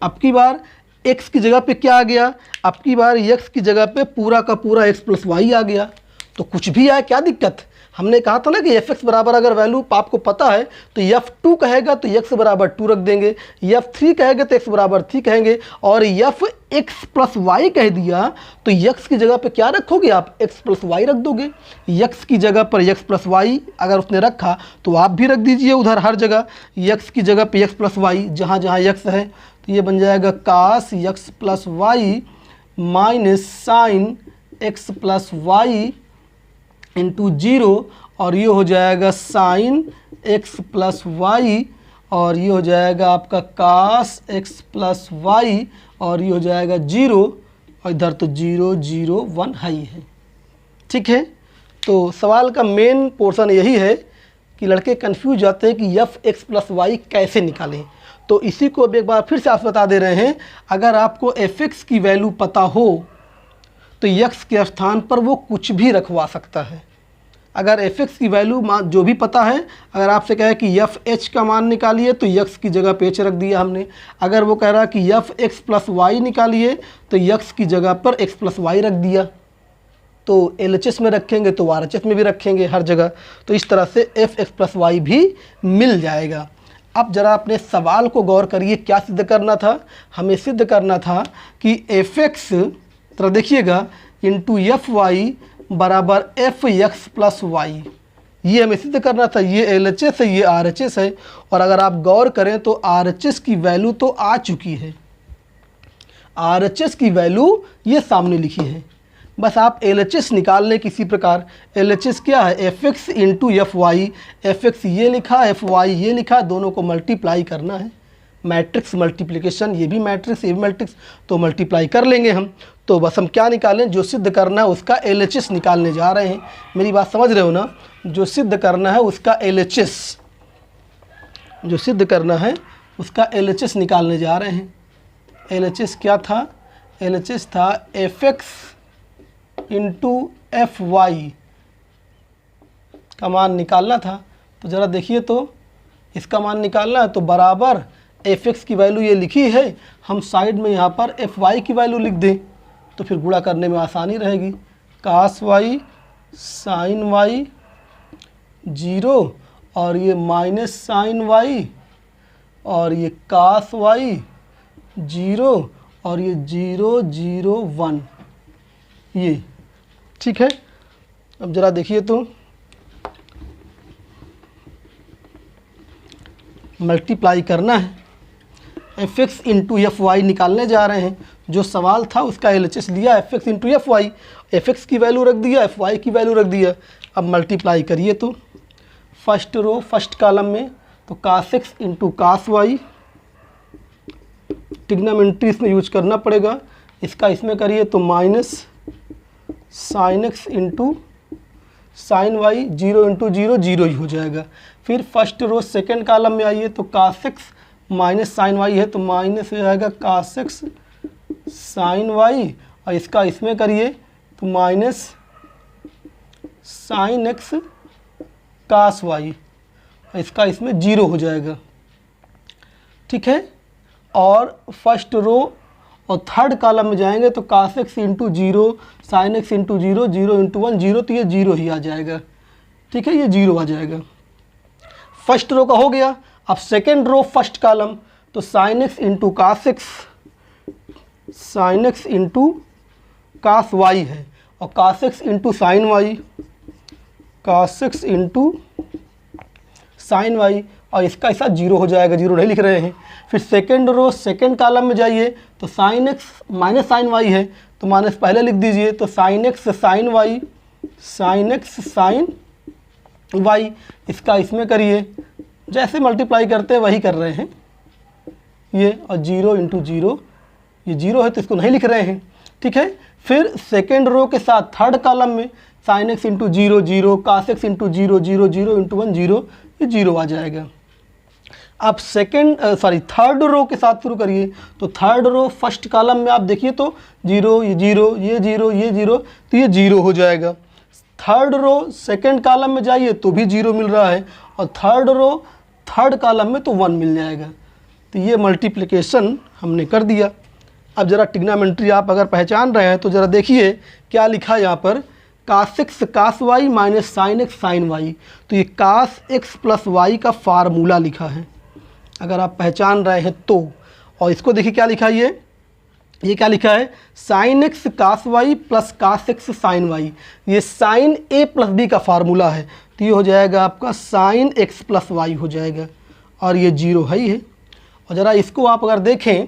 अब की बार x की जगह पे क्या आ गया, अब की बार x की जगह पे पूरा का पूरा x + y आ गया। तो कुछ भी आए क्या दिक्कत। हमने कहा था ना कि fx बराबर अगर वैल्यू आपको पता है तो f2 कहेगा तो x बराबर 2 रख देंगे, f3 कहेगा तो x बराबर 3 कहेंगे, और fx + y कह दिया तो x की जगह पे क्या रखोगे आप, x + y रख दोगे। x की जगह पर x + y अगर उसने रखा तो आप भी रख दीजिए उधर हर जगह, x की जगह पे x + y जहाँ जहाँ x है। तो ये बन जाएगा cos x + y - sin x + y × 0, और ये हो जाएगा sin x + y और ये हो जाएगा आपका कास एक्स प्लस वाई, और ये हो जाएगा 0, और इधर तो 0 0 1 हाई है। ठीक है, तो सवाल का मेन पोर्शन यही है कि लड़के कंफ्यूज जाते हैं कि एफ एक्स प्लस वाई कैसे निकालें। तो इसी को अब एक बार फिर से आप बता दे रहे हैं, अगर आपको एफ एक्स की वैल्यू पता हो तो यक्स के स्थान पर वो कुछ भी रखवा सकता है। अगर एफ एक्स की वैल्यू जो भी पता है, अगर आपसे कहे कि एफ एच का मान निकालिए तो यक्स की जगह पे एच रख दिया हमने। अगर वो कह रहा है कि एफ एक्स प्लस वाई निकालिए तो यक्स की जगह पर एक्स प्लस वाई रख दिया। तो एल एच एस में रखेंगे तो आर एच एस में भी रखेंगे हर जगह। तो इस तरह से एफ एक्स प्लस वाई भी मिल जाएगा। अब ज़रा अपने सवाल को गौर करिए, क्या सिद्ध करना था? हमें सिद्ध करना था कि एफ एक्स, तो देखिएगा, इंटू एफ वाई बराबर एफ एक्स प्लस वाई, ये हमें सिद्ध करना था। ये एल एच एस है, ये आर एच एस है, और अगर आप गौर करें तो आर एच एस की वैल्यू तो आ चुकी है। आर एच एस की वैल्यू ये सामने लिखी है, बस आप एल एच एस निकाल लें किसी प्रकार। एल एच एस क्या है? F X into F Y. F X ये लिखा, एफ वाई ये लिखा, दोनों को मल्टीप्लाई करना है। मैट्रिक्स मल्टीप्लिकेशन, ये भी मैट्रिक्स ये भी मैट्रिक्स, तो मल्टीप्लाई कर लेंगे हम। तो बस हम क्या निकालें? जो सिद्ध करना है उसका एल एच एस निकालने जा रहे हैं। मेरी बात समझ रहे हो ना? जो सिद्ध करना है उसका एल एच एस, जो सिद्ध करना है उसका एल एच एस निकालने जा रहे हैं। एल एच एस क्या था? एल एच एस था F X into F Y का मान निकालना था। तो ज़रा देखिए, तो इसका मान निकालना है तो बराबर एफ एक्स की वैल्यू ये लिखी है, हम साइड में यहाँ पर एफ वाई की वैल्यू लिख दें तो फिर गुणा करने में आसानी रहेगी। कास वाई साइन वाई 0, और ये माइनस साइन वाई, और ये कास वाई 0, और ये 0 0 1, ये ठीक है। अब ज़रा देखिए, तो मल्टीप्लाई करना है, F X into F Y निकालने जा रहे हैं। जो सवाल था उसका एल एच एस लिया, F X into F Y, F X की वैल्यू रख दिया, एफ वाई की वैल्यू रख दिया। अब मल्टीप्लाई करिए, तो फर्स्ट रो फर्स्ट कॉलम में तो cos X into cos Y, trigonometry इसमें यूज करना पड़ेगा। इसका इसमें करिए तो minus sine X into sine Y, 0 इंटू 0 0 ही हो जाएगा। फिर फर्स्ट रो सेकेंड कॉलम में आइए तो cos x minus sine Y है तो माइनस हो जाएगा कास एक्स साइन वाई, और इसका इसमें करिए तो minus sine x cos Y, और इसका इसमें 0 हो जाएगा। ठीक है, और फर्स्ट रो और थर्ड कॉलम में जाएंगे तो cos X into 0 sine X into 0 0 into 1 0, तो ये 0 ही आ जाएगा। ठीक है, ये 0 आ जाएगा। फर्स्ट रो का हो गया। अब सेकेंड रो फर्स्ट कॉलम तो sine X into cos x, sine X into cos Y है, और cos X into sine Y, cos X into sine Y, और इसका ऐसा 0 हो जाएगा, 0 नहीं लिख रहे हैं। फिर सेकेंड रो सेकेंड कॉलम में जाइए तो sine X minus sine Y है तो माइनस पहले लिख दीजिए, तो sine x sine Y, sine x sine Y, इसका इसमें करिए, जैसे मल्टीप्लाई करते हैं वही कर रहे हैं ये, और 0 इंटू 0, ये 0 है तो इसको नहीं लिख रहे हैं। ठीक है, फिर सेकेंड रो के साथ थर्ड कॉलम में साइन एक्स इंटू 0 0, कास एक्स इंटू 0 0 0 इंटू 1 0, ये 0 आ जाएगा। आप थर्ड रो के साथ शुरू करिए तो थर्ड रो फर्स्ट कॉलम में आप देखिए तो 0 ये 0 ये 0 ये 0, तो ये 0 हो जाएगा। थर्ड रो सेकेंड कॉलम में जाइए तो भी 0 मिल रहा है, और थर्ड रो थर्ड कॉलम में तो 1 मिल जाएगा। तो ये मल्टीप्लिकेशन हमने कर दिया। अब ज़रा ट्रिग्नोमेट्री आप अगर पहचान रहे हैं तो ज़रा देखिए क्या लिखा है यहाँ पर, cos x cos Y minus sine x sine Y, तो ये कास एक्स प्लस वाई का फार्मूला लिखा है अगर आप पहचान रहे हैं तो। और इसको देखिए क्या लिखा है, ये क्या लिखा है, sine x cos Y plus cos x sine Y, ये साइन ए प्लस बी का फार्मूला है, तो ये हो जाएगा आपका साइन एक्स प्लस वाई हो जाएगा, और ये 0 है ही है। और ज़रा इसको आप अगर देखें,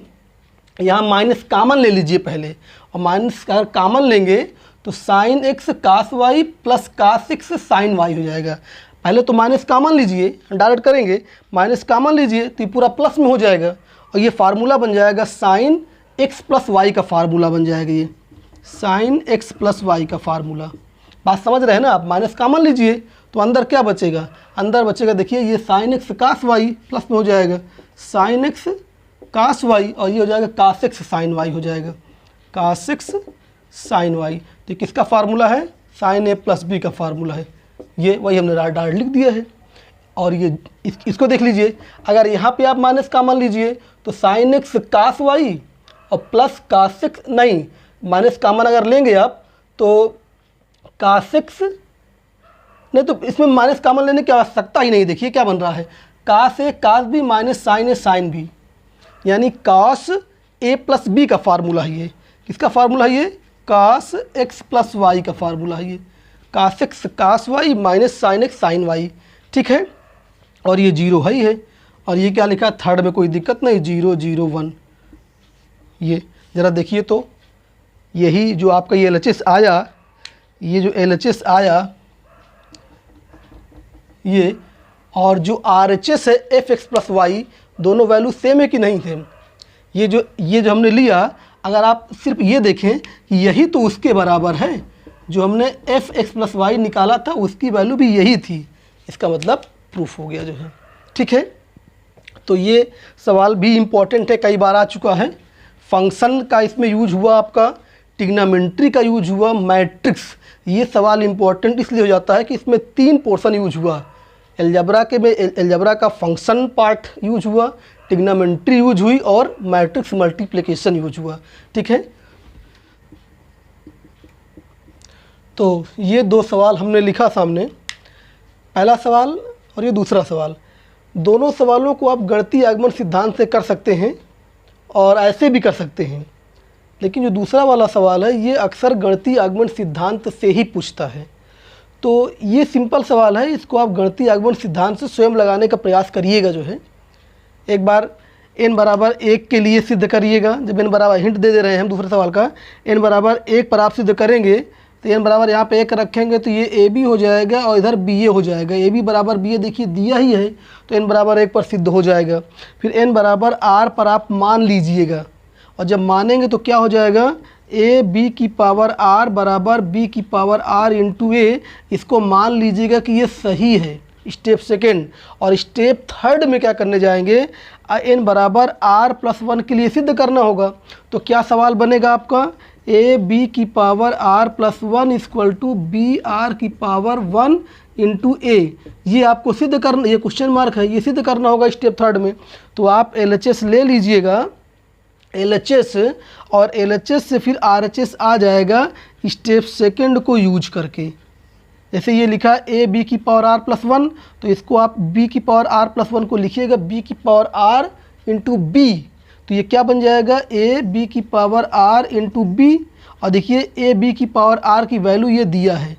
यहाँ माइनस कामन ले लीजिए पहले, और माइनस अगर कामन लेंगे तो sine x cos Y plus cos x sine y हो जाएगा। पहले तो माइनस कॉमन लीजिए, डायरेक्ट करेंगे, माइनस कॉमन लीजिए तो ये पूरा प्लस में हो जाएगा और ये फार्मूला बन जाएगा साइन एक्स प्लस वाई का फार्मूला बन जाएगा, ये साइन एक्स प्लस वाई का फार्मूला। बात समझ रहे हैं ना आप? माइनस कॉमन लीजिए तो अंदर क्या बचेगा, अंदर बचेगा देखिए ये sine x cos Y plus में हो जाएगा साइन एक्स कास वाई, और ये हो जाएगा कास एक्स साइन वाई हो जाएगा, कास एक्स साइन वाई। तो किसका फार्मूला है? साइन ए प्लस बी का फार्मूला है, ये वही हमने डायरेक्ट लिख दिया है। और ये इसको देख लीजिए, अगर यहाँ पे आप माइनस कॉमन लीजिए तो साइन एक्स कास वाई और प्लस कास एक्स, नहीं माइनस कॉमन अगर लेंगे आप तो कास एक्स, नहीं तो इसमें माइनस कॉमन लेने की आवश्यकता ही नहीं। देखिए क्या बन रहा है, cos A cos B minus sine A sine B, यानी कास ए प्लस बी का फार्मूला है ये। किसका फार्मूला है ये? कास एक्स प्लस वाई का फार्मूला है ये, cos x cos Y minus sine x sine y, ठीक है। और ये जीरो है ही है, और ये क्या लिखा है थर्ड में, कोई दिक्कत नहीं, 0 0 1। ये ज़रा देखिए तो, यही जो आपका ये LHS आया, ये जो LHS आया ये, और जो RHS है एफ एक्स प्लस वाई, दोनों वैल्यू सेम है कि नहीं थे? ये जो हमने लिया, अगर आप सिर्फ ये देखें कि यही तो उसके बराबर है, जो हमने एफ एक्स प्लस वाई निकाला था उसकी वैल्यू भी यही थी, इसका मतलब प्रूफ हो गया जो है, ठीक है। तो ये सवाल भी इम्पॉर्टेंट है, कई बार आ चुका है। फंक्शन का इसमें यूज हुआ, आपका ट्रिग्नोमेट्री का यूज हुआ, मैट्रिक्स, ये सवाल इम्पॉर्टेंट इसलिए हो जाता है कि इसमें 3 पोर्शन यूज हुआ। एलजेब्रा के में एलजेब्रा का फंक्शन पार्ट यूज हुआ, ट्रिग्नोमेट्री यूज हुई और मैट्रिक्स मल्टीप्लिकेशन यूज हुआ, ठीक है। तो ये 2 सवाल हमने लिखा सामने, पहला सवाल और ये दूसरा सवाल। दोनों सवालों को आप गणितीय आगमन सिद्धांत से कर सकते हैं और ऐसे भी कर सकते हैं, लेकिन जो दूसरा वाला सवाल है ये अक्सर गणितीय आगमन सिद्धांत से ही पूछता है। तो ये सिंपल सवाल है, इसको आप गणितीय आगमन सिद्धांत से स्वयं लगाने का प्रयास करिएगा जो है। एक बार n बराबर 1 के लिए सिद्ध करिएगा, जब n बराबर, हिंट दे रहे हैं हम दूसरे सवाल का, n बराबर 1 पर आप सिद्ध करेंगे तो n बराबर यहाँ पे 1 रखेंगे तो ये AB हो जाएगा और इधर BA हो जाएगा। AB बराबर BA देखिए दिया ही है, तो n बराबर 1 पर सिद्ध हो जाएगा। फिर n बराबर R पर आप मान लीजिएगा, और जब मानेंगे तो क्या हो जाएगा, ए बी की पावर R बराबर B की पावर R इंटू A। इसको मान लीजिएगा कि ये सही है, स्टेप सेकेंड। और स्टेप थर्ड में क्या करने जाएंगे, n बराबर R प्लस 1 के लिए सिद्ध करना होगा। तो क्या सवाल बनेगा आपका, ए बी की power R plus 1 equal to B R की पावर 1 इंटू ए। ये आपको सिद्ध करना, ये क्वेश्चन मार्क है, ये सिद्ध करना होगा स्टेप थर्ड में। तो आप LHS ले लीजिएगा, LHS, और LHS से फिर RHS आ जाएगा स्टेप सेकंड को यूज करके। जैसे ये लिखा ए बी की पावर R प्लस 1, तो इसको आप b की पावर R प्लस 1 को लिखिएगा b की पावर R इंटू बी। तो ये क्या बन जाएगा, ए बी की पावर R इंटू बी। और देखिए ए बी की पावर R की वैल्यू ये दिया है,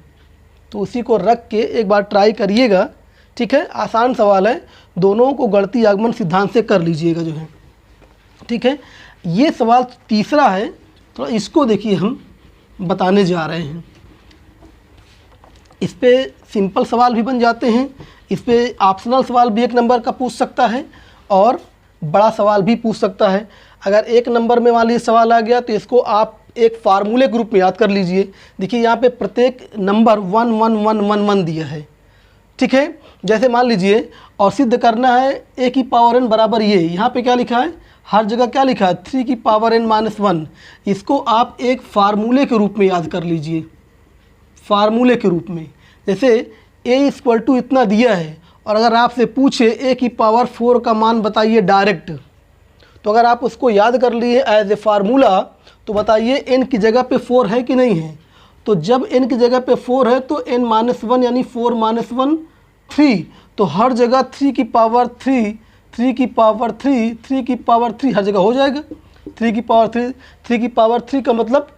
तो उसी को रख के एक बार ट्राई करिएगा, ठीक है। आसान सवाल है, दोनों को गणितीय आगमन सिद्धांत से कर लीजिएगा जो है, ठीक है। ये सवाल तीसरा है, तो इसको देखिए हम बताने जा रहे हैं। इस पे सिंपल सवाल भी बन जाते हैं, इस पे ऑप्शनल सवाल भी 1 नंबर का पूछ सकता है और बड़ा सवाल भी पूछ सकता है। अगर 1 नंबर में मान लीजिए सवाल आ गया तो इसको आप एक फार्मूले के रूप में याद कर लीजिए। देखिए यहाँ पे प्रत्येक नंबर 1 1 1 1 1 दिया है, ठीक है। जैसे मान लीजिए, और सिद्ध करना है a की पावर n बराबर ये, यहाँ पे क्या लिखा है, हर जगह क्या लिखा है, 3 की पावर n माइनस 1। इसको आप एक फार्मूले के रूप में याद कर लीजिए, फार्मूले के रूप में। जैसे a इक्वल टू इतना दिया है, और अगर आपसे पूछे a की पावर 4 का मान बताइए डायरेक्ट, तो अगर आप उसको याद कर लिए एज ए फार्मूला, तो बताइए n की जगह पे 4 है कि नहीं है। तो जब n की जगह पे 4 है तो n माइनस 1 यानी 4 माइनस 1 3। तो हर जगह 3 की पावर 3, 3 की पावर 3, 3 की पावर 3 हर जगह हो जाएगा। 3 की पावर 3, 3 की पावर 3 का मतलब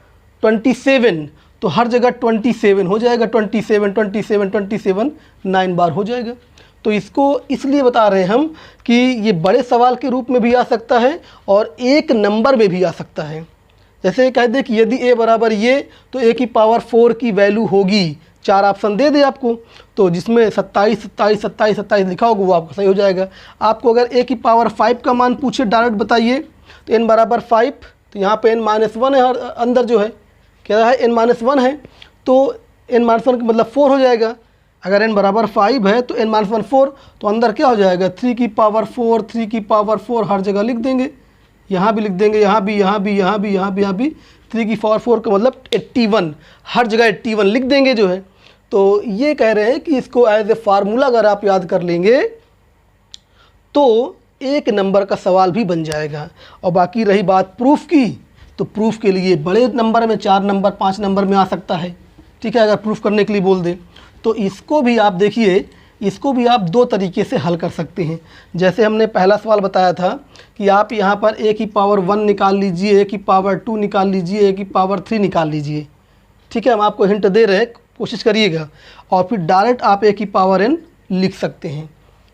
27, तो हर जगह 27 हो जाएगा। 27 27 27 9 बार हो जाएगा। तो इसको इसलिए बता रहे हैं हम कि ये बड़े सवाल के रूप में भी आ सकता है और 1 नंबर में भी आ सकता है। जैसे कह दे कि यदि a बराबर ये, तो a की पावर 4 की वैल्यू होगी 4 ऑप्शन दे दे आपको, तो जिसमें 27 27 27 27 लिखा होगा वो आपका सही हो जाएगा। आपको अगर a की पावर 5 का मान पूछे डायरेक्ट बताइए तो n बराबर 5, तो यहाँ पे n-1 है और अंदर जो है क्या है n-1 है, तो n-1 का मतलब 4 हो जाएगा। अगर n बराबर 5 है तो n-1 4, तो अंदर क्या हो जाएगा 3 की पावर 4, 3 की पावर 4 हर जगह लिख देंगे, यहाँ भी लिख देंगे, यहाँ भी 3 की पावर 4 का मतलब 81, हर जगह 81 लिख देंगे जो है। तो ये कह रहे हैं कि इसको एज ए फार्मूला अगर आप याद कर लेंगे तो 1 नंबर का सवाल भी बन जाएगा। और बाकी रही बात प्रूफ की, तो प्रूफ के लिए बड़े नंबर में 4 नंबर 5 नंबर में आ सकता है, ठीक है, अगर प्रूफ करने के लिए बोल दें। तो इसको भी आप देखिए, इसको भी आप 2 तरीके से हल कर सकते हैं। जैसे हमने पहला सवाल बताया था कि आप यहाँ पर a की पावर 1 निकाल लीजिए, a की पावर 2 निकाल लीजिए, a की पावर 3 निकाल लीजिए, ठीक है, हम आपको हिंट दे रहे हैं, कोशिश करिएगा। और फिर डायरेक्ट आप a की पावर n लिख सकते हैं,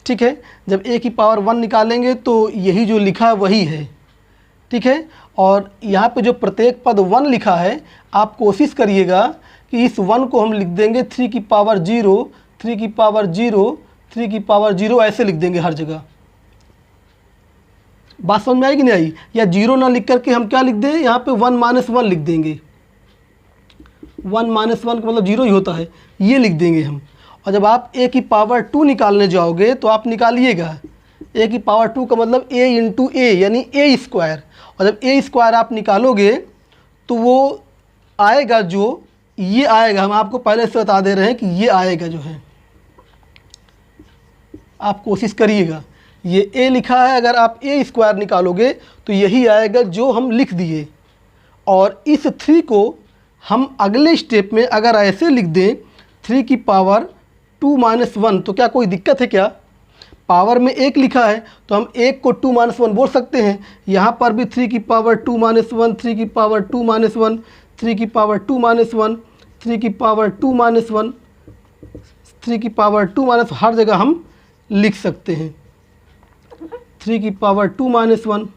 ठीक है। जब a की पावर 1 निकालेंगे तो यही जो लिखा है वही है, ठीक है। और यहाँ पे जो प्रत्येक पद 1 लिखा है, आप कोशिश करिएगा कि इस 1 को हम लिख देंगे 3 की पावर 0, 3 की पावर 0, 3 की पावर 0 ऐसे लिख देंगे हर जगह। बात समझ में आई कि नहीं आई? या 0 ना लिख करके हम क्या लिख दें, यहाँ पे 1-1 लिख देंगे, 1-1 का मतलब 0 ही होता है, ये लिख देंगे हम। और जब आप a की पावर 2 निकालने जाओगे तो आप निकालिएगा a की पावर 2 का मतलब a इंटू a यानी a स्क्वायर। और जब a स्क्वायर आप निकालोगे तो वो आएगा, जो ये आएगा, हम आपको पहले से बता दे रहे हैं कि ये आएगा जो है, आप कोशिश करिएगा। ये a लिखा है, अगर आप a स्क्वायर निकालोगे तो यही आएगा जो हम लिख दिए। और इस 3 को हम अगले स्टेप में अगर ऐसे लिख दें 3 की पावर 2-1, तो क्या कोई दिक्कत है क्या? पावर में 1 लिखा है तो हम 1 को 2-1 बोल सकते हैं। यहाँ पर भी 3 की पावर 2-1, 3 की पावर 2-1, 3 की पावर 2-1, 3 की पावर 2-1, 3 की पावर 2-, हर जगह हम लिख सकते हैं 3 की पावर 2-1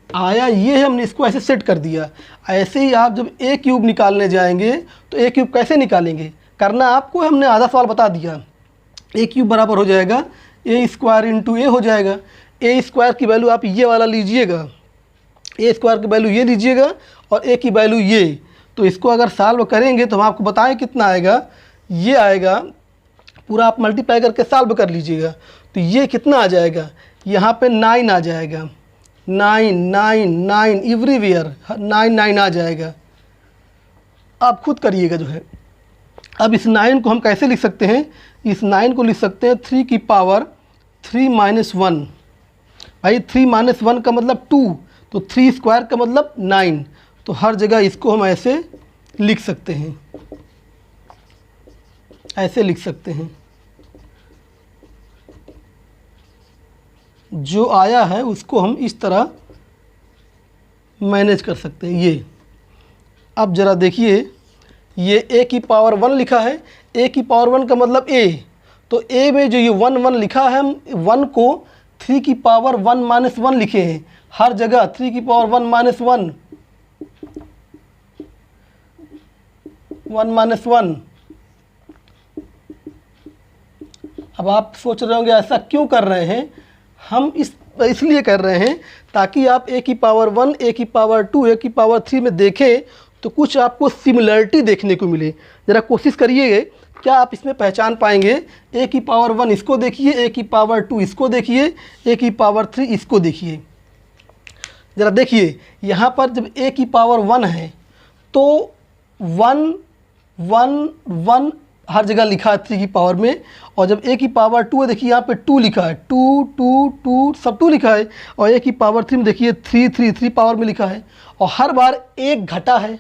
आया, ये है, हमने इसको ऐसे सेट कर दिया। ऐसे ही आप जब a क्यूब निकालने जाएंगे तो a क्यूब कैसे निकालेंगे, करना आपको, हमने आधा सवाल बता दिया। a क्यूब बराबर हो जाएगा a स्क्वायर इंटू a हो जाएगा। a स्क्वायर की वैल्यू आप ये वाला लीजिएगा, a स्क्वायर की वैल्यू ये लीजिएगा और a की वैल्यू ये। तो इसको अगर सॉल्व करेंगे तो हम आपको बताएं कितना आएगा, ये आएगा, पूरा आप मल्टीप्लाई करके सॉल्व कर लीजिएगा तो ये कितना आ जाएगा, यहाँ पे 9 आ जाएगा, 9 9 9 एवरीवेयर 9 9 आ जाएगा। आप खुद करिएगा जो है। अब इस 9 को हम कैसे लिख सकते हैं, इस 9 को लिख सकते हैं 3 की पावर 3-1। भाई 3-1 का मतलब 2, तो 3 स्क्वायर का मतलब 9, तो हर जगह इसको हम ऐसे लिख सकते हैं, ऐसे लिख सकते हैं। जो आया है उसको हम इस तरह मैनेज कर सकते हैं। ये अब ज़रा देखिए, ये a की पावर 1 लिखा है, a की पावर 1 का मतलब a, तो a में जो ये 1 लिखा है, हम 1 को 3 की पावर 1-1 लिखे हैं हर जगह, 3 की पावर 1-1 1-1। अब आप सोच रहे होंगे ऐसा क्यों कर रहे हैं, हम इसलिए कर रहे हैं ताकि आप a की पावर 1, a की पावर 2, a की पावर 3 में देखें तो कुछ आपको सिमिलरिटी देखने को मिले। ज़रा कोशिश करिए, क्या आप इसमें पहचान पाएंगे? a की पावर 1 इसको देखिए, a की पावर 2 इसको देखिए, a की पावर 3 इसको देखिए। ज़रा देखिए, यहाँ पर जब a की पावर 1 है तो 1 1 1 हर जगह लिखा है 3 की पावर में, और जब a की पावर 2 है देखिए यहाँ पे 2 लिखा है, 2 2 2 सब 2 लिखा है। और a की पावर 3 में देखिए 3 पावर में लिखा है, और हर बार 1 घटा है।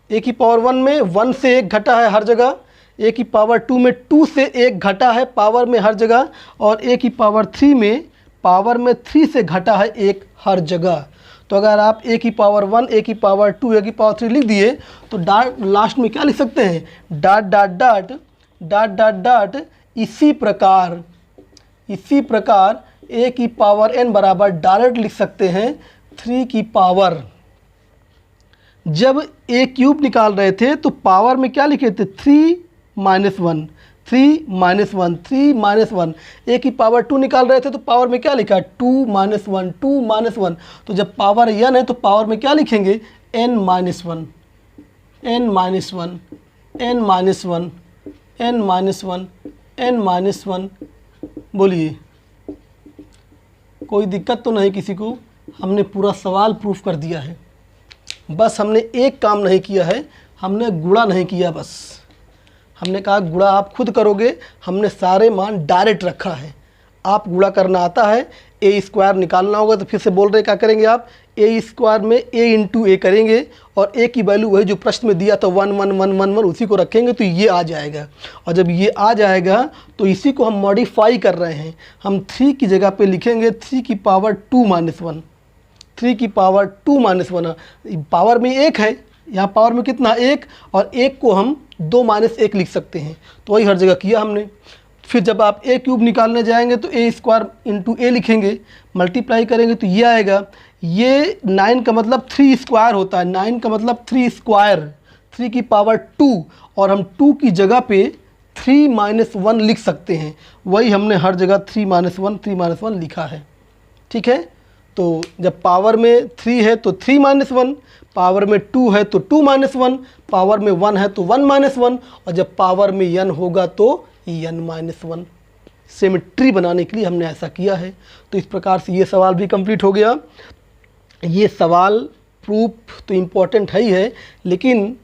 a की पावर 1 में 1 से 1 घटा है हर जगह, a की पावर 2 में 2 से 1 घटा है पावर में हर जगह, और a की पावर 3 में पावर में 3 से घटा है 1 हर जगह। तो अगर आप a की पावर 1, a की पावर 2, a की पावर 3 लिख दिए तो डॉट लास्ट में क्या लिख सकते हैं, dot dot dot dot dot dot. इसी प्रकार a की पावर n बराबर डायरेक्ट लिख सकते हैं 3 की पावर जब ए क्यूब निकाल रहे थे तो पावर में क्या लिखे थे, 3 - 1, 3 - 1, 3 - 1। ए की पावर 2 निकाल रहे थे तो पावर में क्या लिखा है, 2 - 1, 2 - 1। तो जब पावर n है तो पावर में क्या लिखेंगे, n - 1, n - 1, n - 1, n - 1, n - 1। बोलिए, कोई दिक्कत तो नहीं किसी को? हमने पूरा सवाल प्रूफ कर दिया है। बस हमने एक काम नहीं किया है, हमने गुणा नहीं किया। बस हमने कहा गुणा आप खुद करोगे, हमने सारे मान डायरेक्ट रखा है। आप गुणा करना आता है, ए स्क्वायर निकालना होगा तो फिर से बोल रहे क्या करेंगे आप, ए स्क्वायर में ए इंटू ए करेंगे और ए की वैल्यू वही जो प्रश्न में दिया था 1 1 1 1 1 उसी को रखेंगे तो ये आ जाएगा। और जब ये आ जाएगा तो इसी को हम मॉडिफाई कर रहे हैं। हम 3 की जगह पे लिखेंगे 3 की पावर 2 - 1, 3 की पावर 2 - 1। पावर में 1 है, यहाँ पावर में कितना, 1, और 1 को हम 2 - 1 लिख सकते हैं। तो वही हर जगह किया हमने। फिर जब आप ए क्यूब निकालने जाएंगे तो ए स्क्वायर इंटू ए लिखेंगे, मल्टीप्लाई करेंगे तो ये आएगा। ये 9 का मतलब 3 स्क्वायर होता है, 9 का मतलब 3 स्क्वायर, 3 की पावर 2, और हम 2 की जगह पे 3 - 1 लिख सकते हैं। वही हमने हर जगह 3 - 1 3 - 1 लिखा है। ठीक है, तो जब पावर में 3 है तो 3 - 1, पावर में 2 है तो 2 - 1, पावर में 1 है तो 1 - 1, और जब पावर में n होगा तो n - 1। सिमेट्री बनाने के लिए हमने ऐसा किया है। तो इस प्रकार से ये सवाल भी कंप्लीट हो गया। ये सवाल प्रूफ तो इम्पोर्टेंट है ही है, लेकिन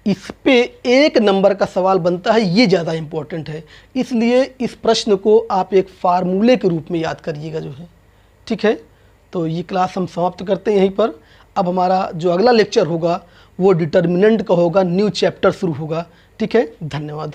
इस पे 1 नंबर का सवाल बनता है, ये ज़्यादा इम्पोर्टेंट है। इसलिए इस प्रश्न को आप एक फार्मूले के रूप में याद करिएगा जो है। ठीक है, तो ये क्लास हम समाप्त करते हैं यहीं पर। अब हमारा जो अगला लेक्चर होगा वो डिटर्मिनेंट का होगा, न्यू चैप्टर शुरू होगा। ठीक है, धन्यवाद।